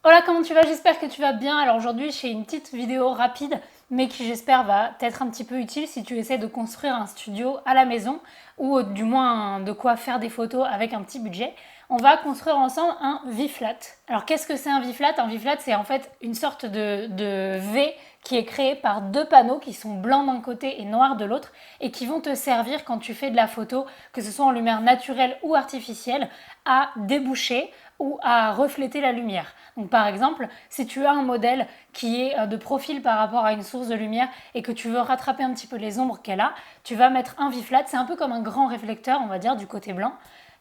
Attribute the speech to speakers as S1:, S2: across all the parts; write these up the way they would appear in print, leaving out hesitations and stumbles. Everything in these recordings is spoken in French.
S1: Hola, comment tu vas? J'espère que tu vas bien. Alors aujourd'hui, j'ai une petite vidéo rapide, mais qui j'espère va t'être un petit peu utile si tu essaies de construire un studio à la maison ou du moins de quoi faire des photos avec un petit budget. On va construire ensemble un V-flat. Alors qu'est-ce que c'est un V-flat? Un V-flat, c'est en fait une sorte de V qui est créé par deux panneaux qui sont blancs d'un côté et noirs de l'autre et qui vont te servir quand tu fais de la photo, que ce soit en lumière naturelle ou artificielle, à déboucher ou à refléter la lumière. Donc par exemple, si tu as un modèle qui est de profil par rapport à une source de lumière et que tu veux rattraper un petit peu les ombres qu'elle a, tu vas mettre un V-flat, c'est un peu comme un grand réflecteur, on va dire, du côté blanc,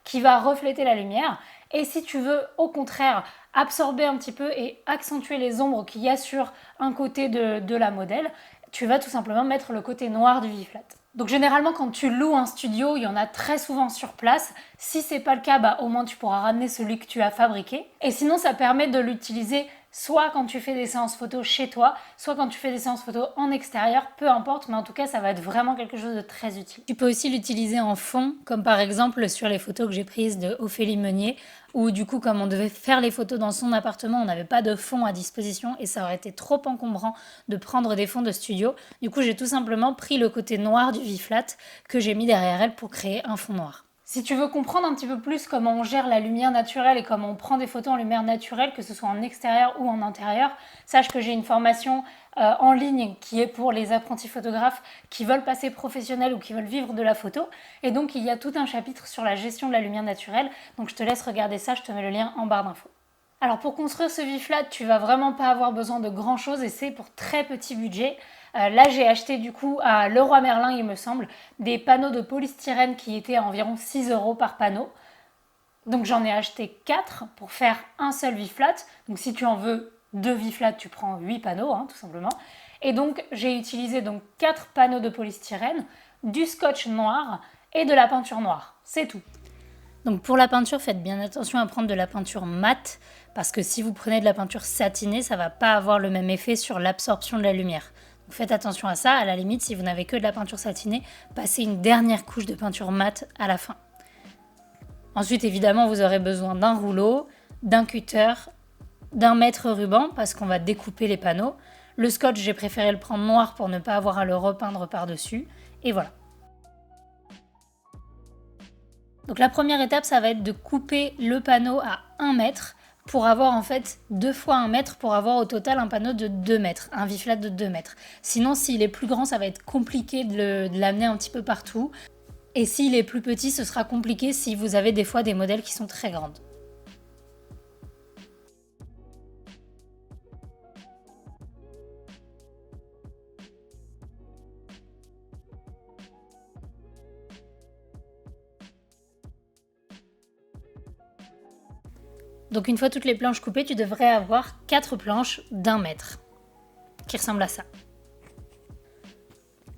S1: qui va refléter la lumière. Et si tu veux au contraire absorber un petit peu et accentuer les ombres qu'il y a sur un côté de la modèle, tu vas tout simplement mettre le côté noir du V-flat. Donc généralement quand tu loues un studio, il y en a très souvent sur place. Si c'est pas le cas, au moins tu pourras ramener celui que tu as fabriqué. Et sinon ça permet de l'utiliser soit quand tu fais des séances photos chez toi, soit quand tu fais des séances photos en extérieur, peu importe, mais en tout cas ça va être vraiment quelque chose de très utile. Tu peux aussi l'utiliser en fond, comme par exemple sur les photos que j'ai prises de Ophélie Meunier, où du coup comme on devait faire les photos dans son appartement, on n'avait pas de fond à disposition et ça aurait été trop encombrant de prendre des fonds de studio. Du coup j'ai tout simplement pris le côté noir du V-flat que j'ai mis derrière elle pour créer un fond noir. Si tu veux comprendre un petit peu plus comment on gère la lumière naturelle et comment on prend des photos en lumière naturelle, que ce soit en extérieur ou en intérieur, sache que j'ai une formation en ligne qui est pour les apprentis photographes qui veulent passer professionnels ou qui veulent vivre de la photo. Et donc il y a tout un chapitre sur la gestion de la lumière naturelle. Donc je te laisse regarder ça, je te mets le lien en barre d'infos. Alors pour construire ce V-flat, tu vas vraiment pas avoir besoin de grand chose et c'est pour très petit budget. Là j'ai acheté du coup à Leroy Merlin il me semble des panneaux de polystyrène qui étaient à environ 6 € par panneau. Donc j'en ai acheté 4 pour faire un seul V-flat. Donc si tu en veux 2 V-flat, tu prends 8 panneaux tout simplement. Et donc j'ai utilisé donc 4 panneaux de polystyrène, du scotch noir et de la peinture noire. C'est tout. Donc pour la peinture, faites bien attention à prendre de la peinture mate parce que si vous prenez de la peinture satinée, ça va pas avoir le même effet sur l'absorption de la lumière. Donc faites attention à ça. À la limite, si vous n'avez que de la peinture satinée, passez une dernière couche de peinture mate à la fin. Ensuite, évidemment, vous aurez besoin d'un rouleau, d'un cutter, d'un mètre ruban parce qu'on va découper les panneaux. Le scotch, j'ai préféré le prendre noir pour ne pas avoir à le repeindre par-dessus. Et voilà. Donc la première étape, ça va être de couper le panneau à 1 mètre pour avoir en fait 2 fois 1 mètre pour avoir au total un panneau de 2 mètres, un V-flat de 2 mètres. Sinon, s'il est plus grand, ça va être compliqué de l'amener un petit peu partout. Et s'il est plus petit, ce sera compliqué si vous avez des fois des modèles qui sont très grandes. Donc une fois toutes les planches coupées, tu devrais avoir 4 planches d'1 mètre qui ressemblent à ça.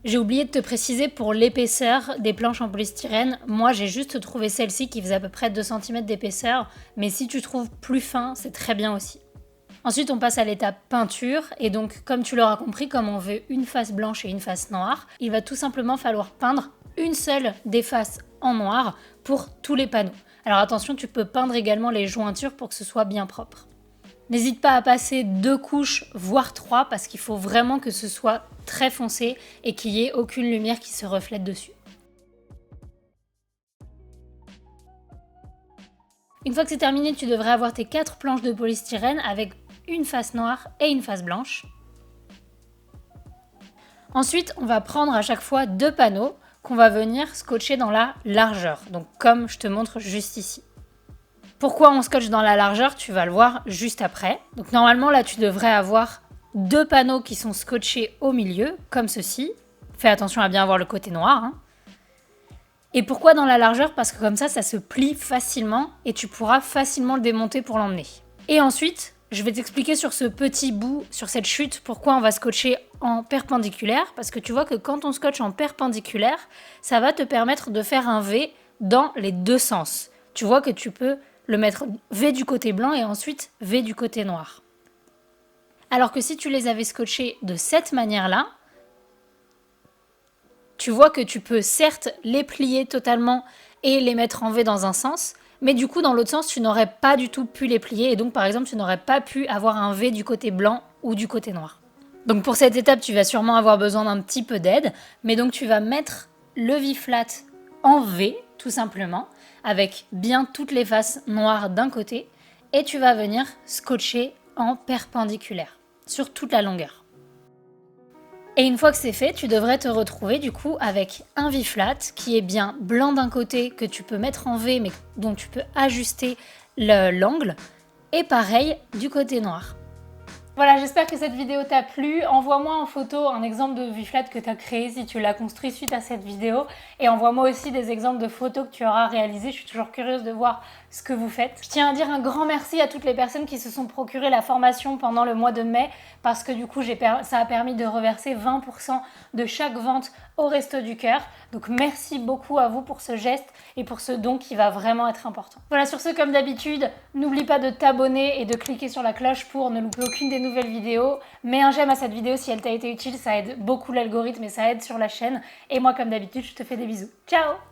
S1: J'ai oublié de te préciser pour l'épaisseur des planches en polystyrène. Moi, j'ai juste trouvé celle-ci qui faisait à peu près 2 cm d'épaisseur. Mais si tu trouves plus fin, c'est très bien aussi. Ensuite, on passe à l'étape peinture. Et donc, comme tu l'auras compris, comme on veut une face blanche et une face noire, il va tout simplement falloir peindre une seule des faces en noir pour tous les panneaux. Alors attention, tu peux peindre également les jointures pour que ce soit bien propre. N'hésite pas à passer 2 couches, voire 3, parce qu'il faut vraiment que ce soit très foncé et qu'il n'y ait aucune lumière qui se reflète dessus. Une fois que c'est terminé, tu devrais avoir tes 4 planches de polystyrène avec une face noire et une face blanche. Ensuite, on va prendre à chaque fois 2 panneaux qu'on va venir scotcher dans la largeur, donc comme je te montre juste ici. Pourquoi on scotche dans la largeur, tu vas le voir juste après. Donc normalement là tu devrais avoir 2 panneaux qui sont scotchés au milieu, comme ceci. Fais attention à bien avoir le côté noir. Et pourquoi dans la largeur? Parce que comme ça se plie facilement et tu pourras facilement le démonter pour l'emmener. Et ensuite, je vais t'expliquer sur ce petit bout, sur cette chute, pourquoi on va scotcher en perpendiculaire. Parce que tu vois que quand on scotche en perpendiculaire, ça va te permettre de faire un V dans les deux sens. Tu vois que tu peux le mettre V du côté blanc et ensuite V du côté noir. Alors que si tu les avais scotchés de cette manière-là, tu vois que tu peux certes les plier totalement et les mettre en V dans un sens, Mais du coup, dans l'autre sens, tu n'aurais pas du tout pu les plier et donc par exemple, tu n'aurais pas pu avoir un V du côté blanc ou du côté noir. Donc pour cette étape, tu vas sûrement avoir besoin d'un petit peu d'aide, mais donc tu vas mettre le V-flat en V, tout simplement, avec bien toutes les faces noires d'un côté, et tu vas venir scotcher en perpendiculaire, sur toute la longueur. Et une fois que c'est fait, tu devrais te retrouver du coup avec un V-flat qui est bien blanc d'un côté, que tu peux mettre en V, mais dont tu peux ajuster l'angle, et pareil du côté noir. Voilà, j'espère que cette vidéo t'a plu. Envoie-moi en photo un exemple de V-flat que tu as créé si tu l'as construit suite à cette vidéo. Et envoie-moi aussi des exemples de photos que tu auras réalisées. Je suis toujours curieuse de voir ce que vous faites. Je tiens à dire un grand merci à toutes les personnes qui se sont procurées la formation pendant le mois de mai parce que du coup, ça a permis de reverser 20% de chaque vente au Resto du Cœur. Donc merci beaucoup à vous pour ce geste et pour ce don qui va vraiment être important. Voilà, sur ce, comme d'habitude, n'oublie pas de t'abonner et de cliquer sur la cloche pour ne louper aucune des nouvelles vidéos. Mets un j'aime à cette vidéo si elle t'a été utile, ça aide beaucoup l'algorithme et ça aide sur la chaîne. Et moi, comme d'habitude, je te fais des bisous. Ciao!